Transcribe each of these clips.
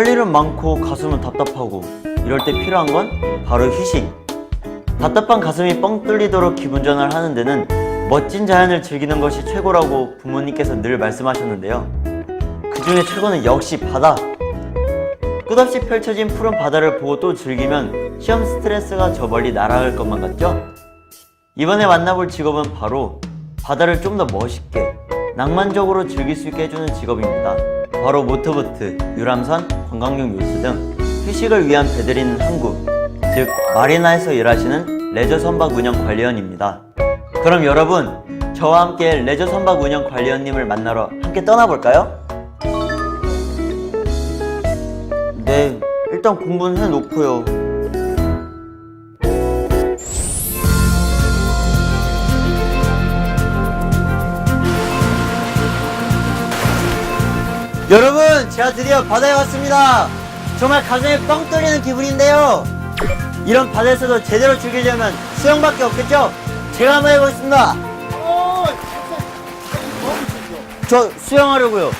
할 일은 많고 가슴은 답답하고 이럴 때 필요한 건 바로 휴식. 답답한 가슴이 뻥 뚫리도록 기분 전환을 하는 데는 멋진 자연을 즐기는 것이 최고라고 부모님께서 늘 말씀하셨는데요. 그 중에 최고는 역시 바다. 끝없이 펼쳐진 푸른 바다를 보고 또 즐기면 시험 스트레스가 저 멀리 날아갈 것만 같죠? 이번에 만나볼 직업은 바로 바다를 좀 더 멋있게 낭만적으로 즐길 수 있게 해주는 직업입니다. 바로 모터보트, 유람선, 관광용 요트 등 휴식을 위한 배들이 있는 항구, 즉 마리나에서 일하시는 레저 선박 운영 관리원입니다. 그럼 여러분, 저와 함께 레저 선박 운영 관리원님을 만나러 함께 떠나볼까요? 네, 일단 공부는 해놓고요. 여러분, 제가 드디어 바다에 왔습니다. 정말 가슴이 뻥 뚫리는 기분인데요. 이런 바다에서도 제대로 즐기려면 수영밖에 없겠죠? 제가 한번 해보겠습니다. 저 수영하려고요.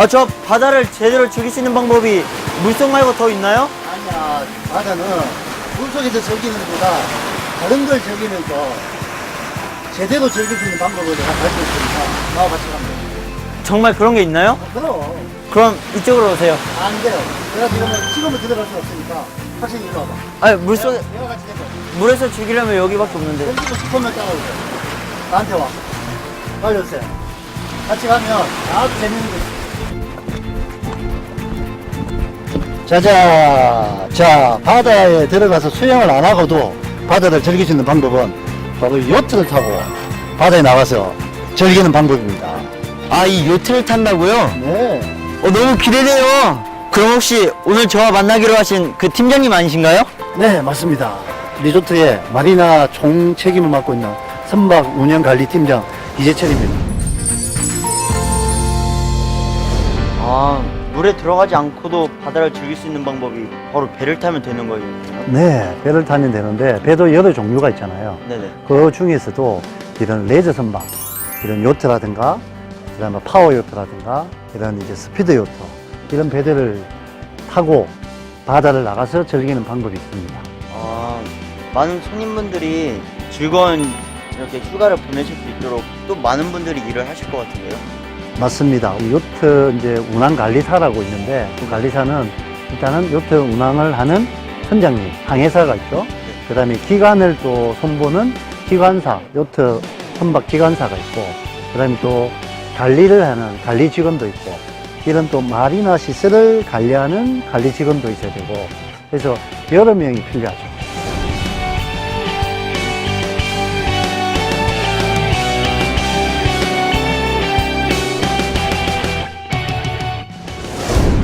저 바다를 제대로 즐길 수 있는 방법이 물속 말고 더 있나요? 아니야, 바다는 물속에서 즐기는 것보다 다른 걸 즐기면서 제대로 즐길 수 있는 방법을 내가 가르쳐 있으니까 나와 같이 가면 돼. 정말 그런 게 있나요? 그럼 그럼 이쪽으로 오세요. 안 돼요. 내가 지금은 들어갈 수 없으니까 확실히 이리 와봐. 아니, 물속에, 내가 같이 해봐. 물에서 즐기려면 여기밖에 없는데. 던지고 싶으면 따라오세요. 나한테 와. 빨리 오세요. 같이 가면 아주 재밌는 거 있어. 자, 바다에 들어가서 수영을 안 하고도 바다를 즐길 수 있는 방법은 바로 요트를 타고 바다에 나가서 즐기는 방법입니다. 이 요트를 탄다고요? 네. 너무 기대돼요. 그럼 혹시 오늘 저와 만나기로 하신 그 팀장님 아니신가요? 네, 맞습니다. 리조트의 마리나 총 책임을 맡고 있는 선박 운영관리팀장 이재철입니다. 물에 들어가지 않고도 바다를 즐길 수 있는 방법이 바로 배를 타면 되는 거예요? 네, 배를 타면 되는데 배도 여러 종류가 있잖아요. 네네. 그 중에서도 이런 레저 선박, 이런 요트라든가, 그다음에 파워 요트라든가, 이런 이제 스피드 요트, 이런 배들을 타고 바다를 나가서 즐기는 방법이 있습니다. 많은 손님분들이 즐거운 이렇게 휴가를 보내실 수 있도록 또 많은 분들이 일을 하실 것 같은데요? 맞습니다. 요트 이제 운항 관리사라고 있는데 그 관리사는 일단은 요트 운항을 하는 선장님, 항해사가 있죠. 그다음에 기관을 또 손보는 기관사, 요트 선박 기관사가 있고, 그다음에 또 관리를 하는 관리 직원도 있고, 이런 또 마리나 시설을 관리하는 관리 직원도 있어야 되고, 그래서 여러 명이 필요하죠.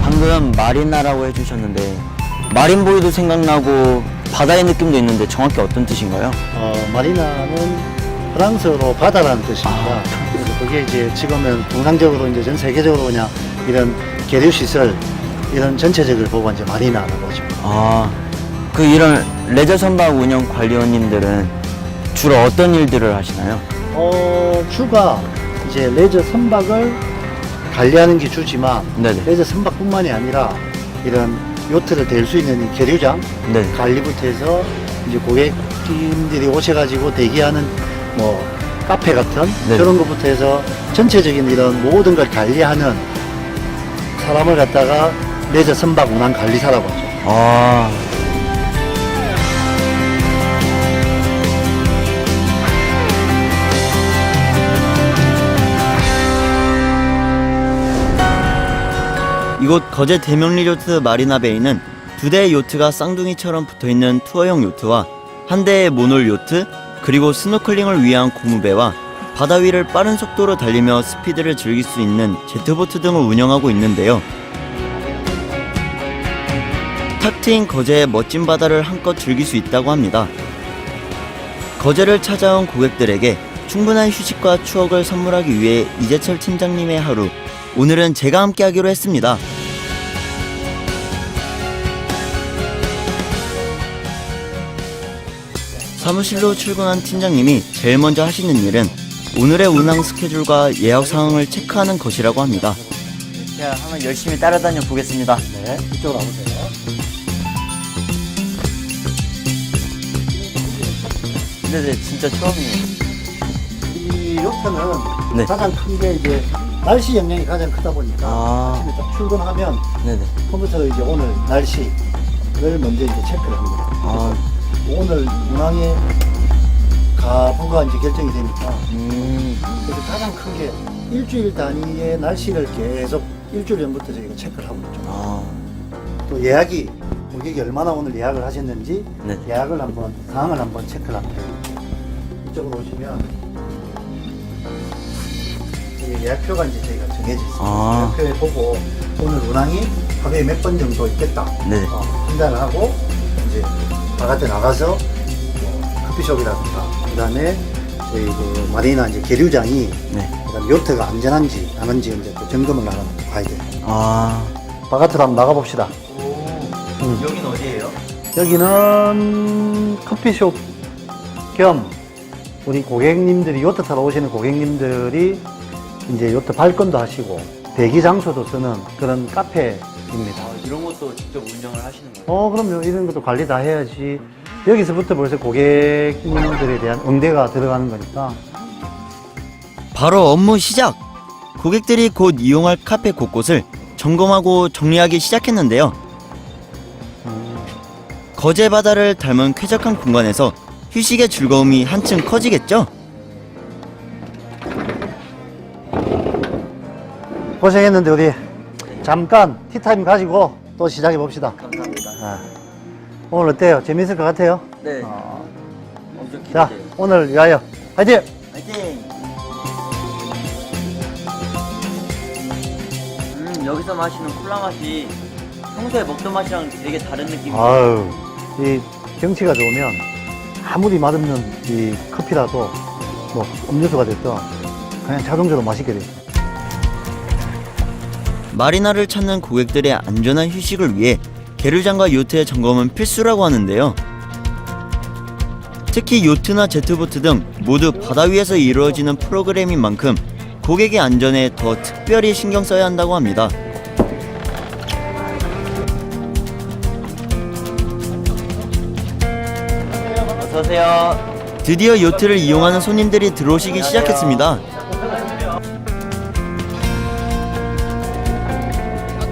방금 마리나라고 해주셨는데 마린보이도 생각나고 바다의 느낌도 있는데 정확히 어떤 뜻인가요? 마리나는 프랑스어로 바다라는 뜻입니다. 그래서 그게 이제 지금은 통상적으로 이제 전 세계적으로 그냥 이런 계류 시설, 이런 전체적을 보고 이제 마리나라고 하죠. 이런 레저 선박 운영 관리원님들은 주로 어떤 일들을 하시나요? 주가 이제 레저 선박을 관리하는 게 주지만, 네네. 레저 선박뿐만이 아니라 이런 요트를 댈 수 있는 이 계류장 네. 관리부터 해서 이제 고객님들이 오셔가지고 대기하는 뭐 카페 같은 네. 그런 것부터 해서 전체적인 이런 모든 걸 관리하는 사람을 갖다가 레저 선박 운항 관리사라고 하죠. 이곳 거제 대명 리조트 마리나 베이는 두 대의 요트가 쌍둥이처럼 붙어있는 투어용 요트와 한 대의 모놀 요트, 그리고 스노클링을 위한 고무배와 바다 위를 빠른 속도로 달리며 스피드를 즐길 수 있는 제트보트 등을 운영하고 있는데요. 탁 트인 거제의 멋진 바다를 한껏 즐길 수 있다고 합니다. 거제를 찾아온 고객들에게 충분한 휴식과 추억을 선물하기 위해 이재철 팀장님의 하루, 오늘은 제가 함께 하기로 했습니다. 사무실로 출근한 팀장님이 제일 먼저 하시는 일은 오늘의 운항 스케줄과 예약 상황을 체크하는 것이라고 합니다. 제가 한번 열심히 따라다녀 보겠습니다. 네, 이쪽으로 와보세요. 네네, 진짜 처음이에요. 이 요트는 네. 가장 큰 게 이제 날씨 영향이 가장 크다 보니까 아침에 딱 출근하면 네네. 컴퓨터로 이제 오늘 날씨를 먼저 이제 체크를 합니다. 아, 오늘 문항의 가부가 이제 결정이 되니까 그래서 가장 큰 게 일주일 단위의 날씨를 계속 일주일 전부터 저희가 체크를 하고 있죠. 아, 또 예약이 고객이 얼마나 오늘 예약을 하셨는지 네. 예약을 한번 사항을 한번 체크를 합니다. 이쪽으로 오시면 이 예약표가 이제 저희가 정해져 있습니다. 아. 예약표에 보고 오늘 운항이 하루에 몇 번 정도 있겠다 네. 판단을 하고 이제 바깥에 나가서 뭐 커피숍이라든가 그다음에 저희 그 마리나 이제 계류장이 네. 그다음에 요트가 안전한지 아닌지 이제 또 점검을 나가는 가야 돼요. 아. 바깥으로 한번 나가 봅시다. 여긴 어디예요? 여기는 커피숍 겸 우리 고객님들이 요트 타러 오시는 고객님들이 이제 요트 발권도 하시고 대기 장소도 쓰는 그런 카페입니다. 이런 것도 직접 운영을 하시는 거예요? 그럼요. 이런 것도 관리 다 해야지. 여기서부터 벌써 고객님들에 대한 응대가 들어가는 거니까. 바로 업무 시작! 고객들이 곧 이용할 카페 곳곳을 점검하고 정리하기 시작했는데요. 거제 바다를 닮은 쾌적한 공간에서 휴식의 즐거움이 한층 커지겠죠? 고생했는데 우리 잠깐 티타임 가지고 또 시작해 봅시다. 감사합니다. 오늘 어때요? 재밌을 것 같아요? 네. 어, 엄청 자, 오늘 위하여 화이팅! 화이팅! 여기서 마시는 콜라 맛이 평소에 먹던 맛이랑 되게 다른 느낌이에요. 아유, 이 경치가 좋으면 아무리 맛없는 이 커피라도 뭐 음료수가 됐든 그냥 자동적으로 맛있게 돼요. 마리나를 찾는 고객들의 안전한 휴식을 위해 계류장과 요트의 점검은 필수라고 하는데요. 특히 요트나 제트보트 등 모두 바다 위에서 이루어지는 프로그램인 만큼 고객의 안전에 더 특별히 신경 써야 한다고 합니다. 어서오세요. 드디어 요트를 이용하는 손님들이 들어오시기 시작했습니다.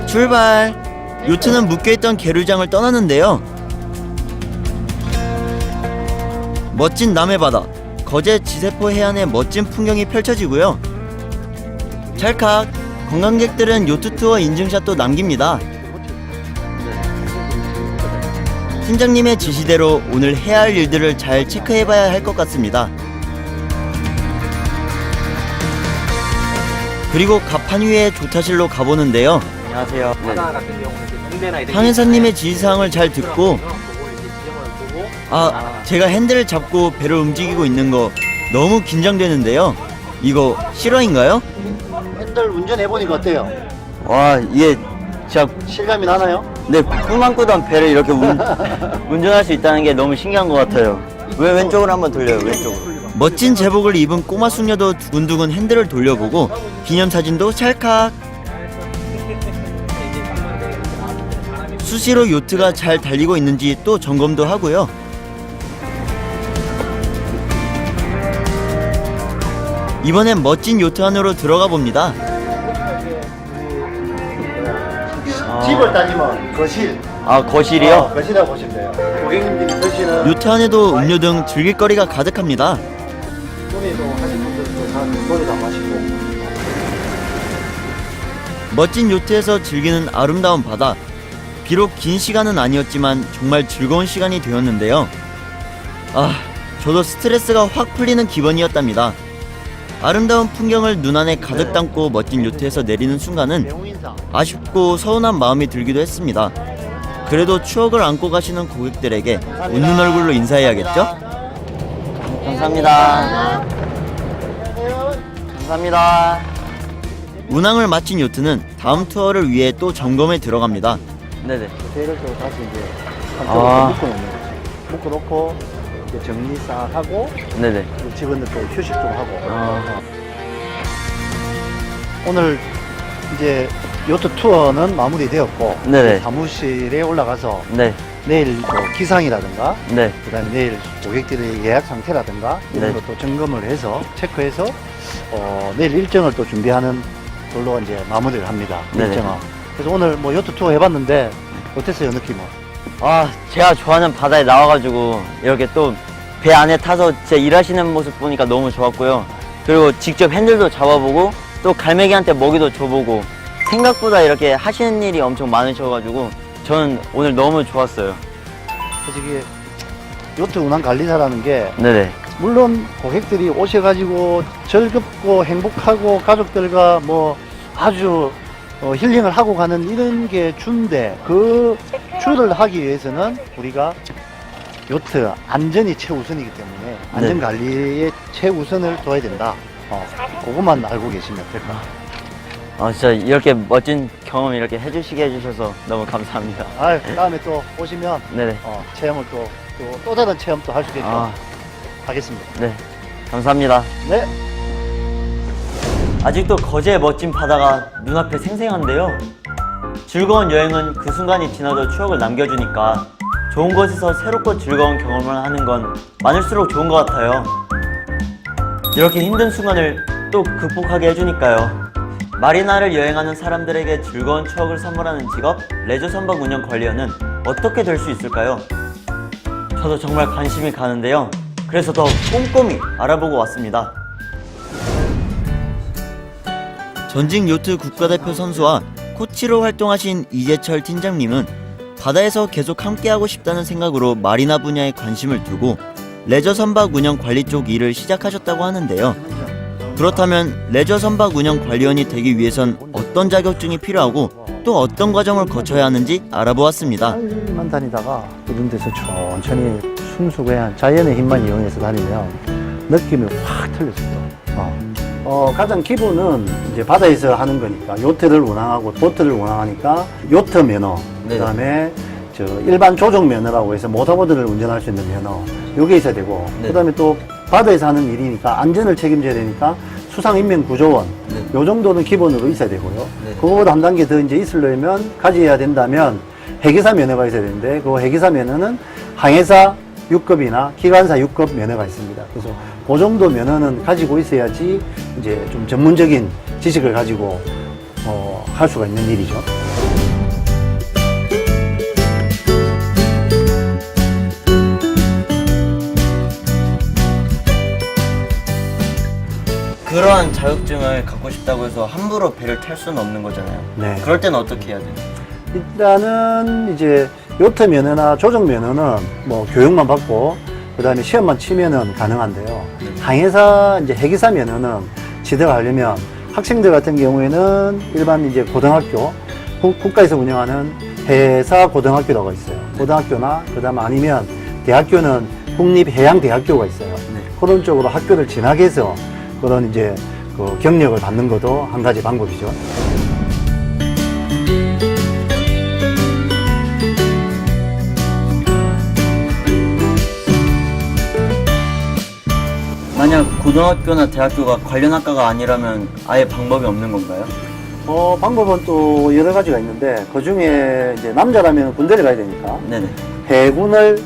출발! 요트는 묶여있던 계류장을 떠나는데요. 멋진 남해바다, 거제 지세포 해안의 멋진 풍경이 펼쳐지고요. 찰칵! 관광객들은 요트 투어 인증샷도 남깁니다. 팀장님의 지시대로 오늘 해야 할 일들을 잘 체크해봐야 할 것 같습니다. 그리고 갑판 위에 조타실로 가보는데요. 안녕하세요. 바다 같은 경우는 이제 동네나 이렇게 항해사님의 지시사항을 잘 듣고 제가 핸들을 잡고 배를 움직이고 있는 거 너무 긴장되는데요. 이거 실화인가요? 핸들 운전해보니까 어때요? 와, 이게 진짜 실감이 나나요? 네, 꿈만 꾸던 배를 이렇게 운전할 수 있다는 게 너무 신기한 것 같아요. 왜 왼쪽으로 한번 돌려요, 왼쪽으로. 멋진 제복을 입은 꼬마 숙녀도 두근두근 핸들을 돌려보고 기념사진도 찰칵. 수시로 요트가 잘 달리고 있는지 또 점검도 하고요. 이번엔 멋진 요트 안으로 들어가 봅니다. 집을 따지면 거실. 거실이요? 거실이라고 보시면 돼요. 고객님들이 거실은 요트 안에도 음료 등 즐길 거리가 가득합니다. 논에도 하신 분들도 다 노래도 마시고. 멋진 요트에서 즐기는 아름다운 바다. 비록 긴 시간은 아니었지만 정말 즐거운 시간이 되었는데요. 저도 스트레스가 확 풀리는 기분이었답니다. 아름다운 풍경을 눈안에 가득 담고 멋진 요트에서 내리는 순간은 배웅인사. 아쉽고 서운한 마음이 들기도 했습니다. 그래도 추억을 안고 가시는 고객들에게 웃는 얼굴로 인사해야겠죠? 감사합니다. 감사합니다. 운항을 마친 요트는 다음 투어를 위해 또 점검에 들어갑니다. 네네. 배를 또 다시 이제 한쪽으로 묶어놓는 거지. 묶어놓고 이제 정리 싹 하고 네네. 직원들 또 휴식 좀 하고. 오늘 이제 요트 투어는 마무리되었고 네네. 사무실에 올라가서 네. 내일 뭐 기상이라든가 네. 그다음에 내일 고객들의 예약 상태라든가 이런 네. 것도 점검을 해서 체크해서 내일 일정을 또 준비하는 걸로 이제 마무리를 합니다. 네네. 일정은. 그래서 오늘 뭐 요트 투어 해봤는데 어땠어요, 느낌은? 아, 제가 좋아하는 바다에 나와가지고 이렇게 또 배 안에 타서 제 일하시는 모습 보니까 너무 좋았고요. 그리고 직접 핸들도 잡아보고 또 갈매기한테 먹이도 줘보고 생각보다 이렇게 하시는 일이 엄청 많으셔가지고 저는 오늘 너무 좋았어요. 그래서 이게 요트 운항 관리사라는 게 네네. 물론 고객들이 오셔가지고 즐겁고 행복하고 가족들과 뭐 아주 힐링을 하고 가는 이런 게 주인데 그 주를 하기 위해서는 우리가 요트 안전이 최우선이기 때문에 안전관리에 최우선을 둬야 된다. 그것만 알고 계시면 될 것 같아요. 진짜 이렇게 멋진 경험 이렇게 해주시게 해주셔서 너무 감사합니다. 다음에 또 오시면 네네. 체험을 또 다른 체험도 할 수 있게끔 아, 하겠습니다. 네. 감사합니다. 네. 아직도 거제의 멋진 바다가 눈앞에 생생한데요. 즐거운 여행은 그 순간이 지나도 추억을 남겨주니까 좋은 곳에서 새롭고 즐거운 경험을 하는 건 많을수록 좋은 것 같아요. 이렇게 힘든 순간을 또 극복하게 해주니까요. 마리나를 여행하는 사람들에게 즐거운 추억을 선물하는 직업 레저 선박 운영 관리원은 어떻게 될 수 있을까요? 저도 정말 관심이 가는데요. 그래서 더 꼼꼼히 알아보고 왔습니다. 전직 요트 국가대표 선수와 코치로 활동하신 이재철 팀장님은 바다에서 계속 함께하고 싶다는 생각으로 마리나 분야에 관심을 두고 레저 선박 운영 관리 쪽 일을 시작하셨다고 하는데요. 그렇다면 레저 선박 운영 관리원이 되기 위해선 어떤 자격증이 필요하고 또 어떤 과정을 거쳐야 하는지 알아보았습니다. 만 다니다가 이런 데서 천천히 순수한 자연의 힘만 이용해서 다니면 느낌이 확 틀려져요. 가장 기본은 이제 바다에서 하는 거니까 요트를 운항하고 보트를 운항하니까 요트 면허, 네. 그다음에 일반 조종 면허라고 해서 모터보드를 운전할 수 있는 면허, 요게 있어야 되고, 네. 그다음에 또 바다에서 하는 일이니까 안전을 책임져야 되니까 수상인명구조원, 네. 요 정도는 기본으로 있어야 되고요. 네. 그거보다 한 단계 더 이제 있으려면 가져야 된다면 해기사 면허가 있어야 되는데 그 해기사 면허는 항해사 6급이나 기관사 6급 면허가 있습니다. 그래서 그 정도 면허는 가지고 있어야지 이제 좀 전문적인 지식을 가지고 할 수가 있는 일이죠. 그러한 자격증을 갖고 싶다고 해서 함부로 배를 탈 수는 없는 거잖아요. 네. 그럴 때는 어떻게 해야 돼요? 일단은 이제 요트 면허나 조종 면허는 뭐 교육만 받고 그다음에 시험만 치면은 가능한데요. 항해사 이제 해기사 면허는 취득하려면 학생들 같은 경우에는 일반 이제 고등학교 국가에서 운영하는 해사 고등학교라고 있어요. 고등학교나 그다음 아니면 대학교는 국립해양대학교가 있어요. 그런 쪽으로 학교를 진학해서 그런 이제 그 경력을 받는 것도 한 가지 방법이죠. 만약 고등학교나 대학교가 관련 학과가 아니라면 아예 방법이 없는 건가요? 방법은 또 여러 가지가 있는데 그 중에 이제 남자라면 군대를 가야 되니까 네네. 해군을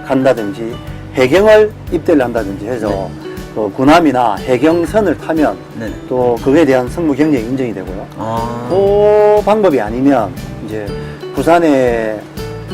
간다든지 해경을 입대를 한다든지 해서 네. 그 군함이나 해경선을 타면 네네. 또 그거에 대한 승무 경력이 인정이 되고요. 아. 그 방법이 아니면 이제 부산에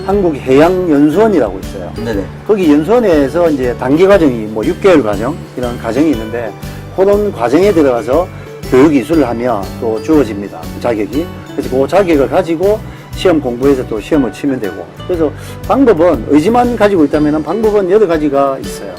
한국해양연수원이라고 있어요. 네네. 거기 연수원에서 이제 단기 과정이 뭐 6개월 과정 이런 과정이 있는데 그런 과정에 들어가서 교육 이수를 하면 또 주어집니다. 자격이. 그래서 그 자격을 가지고 시험 공부해서 또 시험을 치면 되고. 그래서 방법은 의지만 가지고 있다면 방법은 여러 가지가 있어요.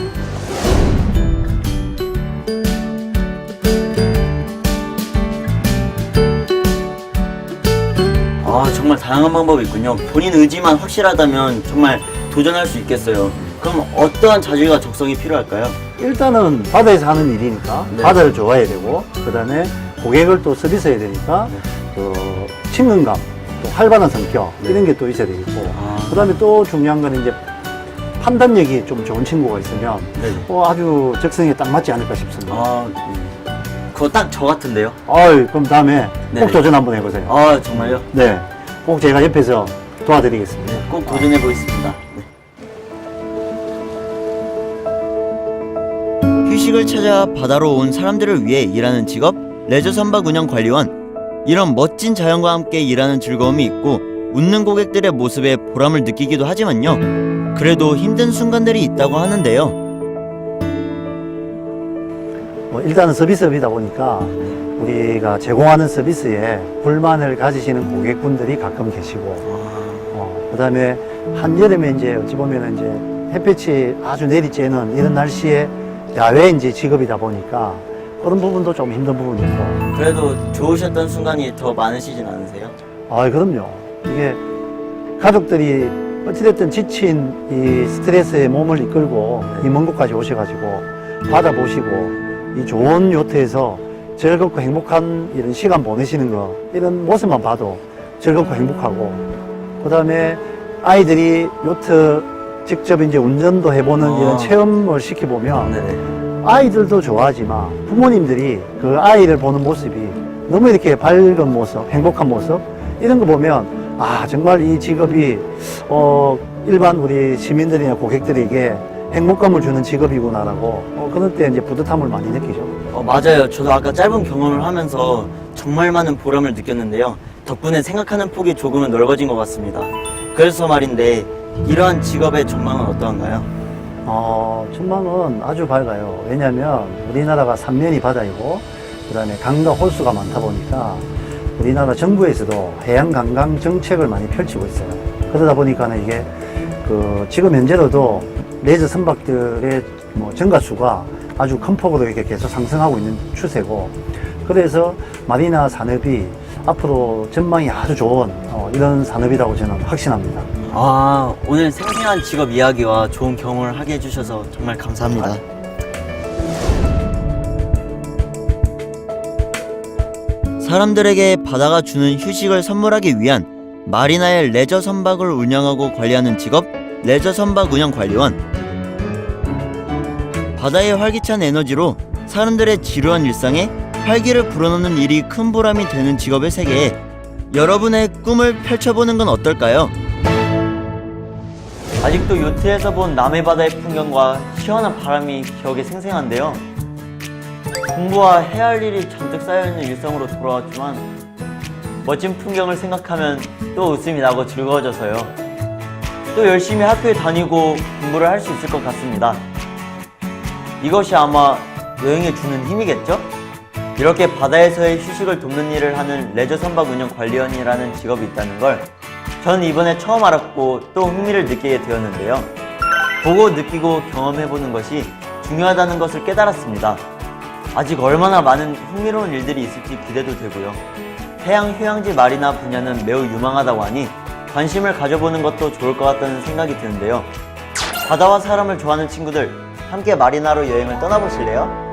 정말 다양한 방법이 있군요. 본인 의지만 확실하다면 정말 도전할 수 있겠어요. 그럼 어떠한 자질과 적성이 필요할까요? 일단은 바다에서 하는 일이니까 네. 바다를 좋아해야 되고 그다음에 고객을 또 서비스해야 되니까 그 친근감, 또 활발한 성격 네. 이런 게 또 있어야 되겠고 아. 그다음에 또 중요한 거는 이제 판단력이 좀 좋은 친구가 있으면 네. 아주 적성에 딱 맞지 않을까 싶습니다. 그거 딱 저 같은데요? 그럼 다음에 네네. 꼭 도전 한번 해보세요. 아, 정말요? 네. 꼭 제가 옆에서 도와드리겠습니다. 네, 꼭 도전해 보겠습니다. 네. 휴식을 찾아 바다로 온 사람들을 위해 일하는 직업 레저 선박 운영 관리원. 이런 멋진 자연과 함께 일하는 즐거움이 있고 웃는 고객들의 모습에 보람을 느끼기도 하지만요. 그래도 힘든 순간들이 있다고 하는데요. 일단은 서비스업이다 보니까 우리가 제공하는 서비스에 불만을 가지시는 고객분들이 가끔 계시고, 그 다음에 한여름에 이제 어찌 보면 이제 햇볕이 아주 내리쬐는 이런 날씨에 야외 이제 직업이다 보니까 그런 부분도 좀 힘든 부분이 있고. 그래도 좋으셨던 순간이 더 많으시진 않으세요? 그럼요. 이게 가족들이 어찌됐든 지친 이 스트레스에 몸을 이끌고 이 먼 곳까지 오셔가지고 바다 보시고 이 좋은 요트에서 즐겁고 행복한 이런 시간 보내시는 거, 이런 모습만 봐도 즐겁고 행복하고, 그 다음에 아이들이 요트 직접 이제 운전도 해보는 이런 체험을 시켜보면 네네. 아이들도 좋아하지만 부모님들이 그 아이를 보는 모습이 너무 이렇게 밝은 모습, 행복한 모습, 이런 거 보면 정말 이 직업이 일반 우리 시민들이나 고객들에게 행복감을 주는 직업이구나라고 그런 때 이제 뿌듯함을 많이 느끼죠. 맞아요. 저도 아까 짧은 경험을 하면서 정말 많은 보람을 느꼈는데요. 덕분에 생각하는 폭이 조금은 넓어진 것 같습니다. 그래서 말인데 이러한 직업의 전망은 어떠한가요? 전망은 아주 밝아요. 왜냐하면 우리나라가 삼면이 바다이고 그다음에 강과 홀수가 많다 보니까 우리나라 정부에서도 해양 관광 정책을 많이 펼치고 있어요. 그러다 보니까는 이게 지금 현재로도 레저 선박들의 증가 수가 아주 큰 폭으로 이렇게 계속 상승하고 있는 추세고, 그래서 마리나 산업이 앞으로 전망이 아주 좋은 이런 산업이라고 저는 확신합니다. 오늘 생생한 직업 이야기와 좋은 경험을 하게 해주셔서 정말 감사합니다. 사람들에게 바다가 주는 휴식을 선물하기 위한 마리나의 레저 선박을 운영하고 관리하는 직업 레저 선박 운영 관리원. 바다의 활기찬 에너지로 사람들의 지루한 일상에 활기를 불어넣는 일이 큰 보람이 되는 직업의 세계에 여러분의 꿈을 펼쳐보는 건 어떨까요? 아직도 요트에서 본 남해 바다의 풍경과 시원한 바람이 기억에 생생한데요. 공부와 해야 할 일이 잔뜩 쌓여있는 일상으로 돌아왔지만 멋진 풍경을 생각하면 또 웃음이 나고 즐거워져서요. 또 열심히 학교에 다니고 공부를 할 수 있을 것 같습니다. 이것이 아마 여행에 주는 힘이겠죠? 이렇게 바다에서의 휴식을 돕는 일을 하는 레저 선박 운영 관리원이라는 직업이 있다는 걸 저는 이번에 처음 알았고 또 흥미를 느끼게 되었는데요. 보고 느끼고 경험해보는 것이 중요하다는 것을 깨달았습니다. 아직 얼마나 많은 흥미로운 일들이 있을지 기대도 되고요. 해양 휴양지 마리나 분야는 매우 유망하다고 하니 관심을 가져보는 것도 좋을 것 같다는 생각이 드는데요. 바다와 사람을 좋아하는 친구들, 함께 마리나로 여행을 떠나보실래요?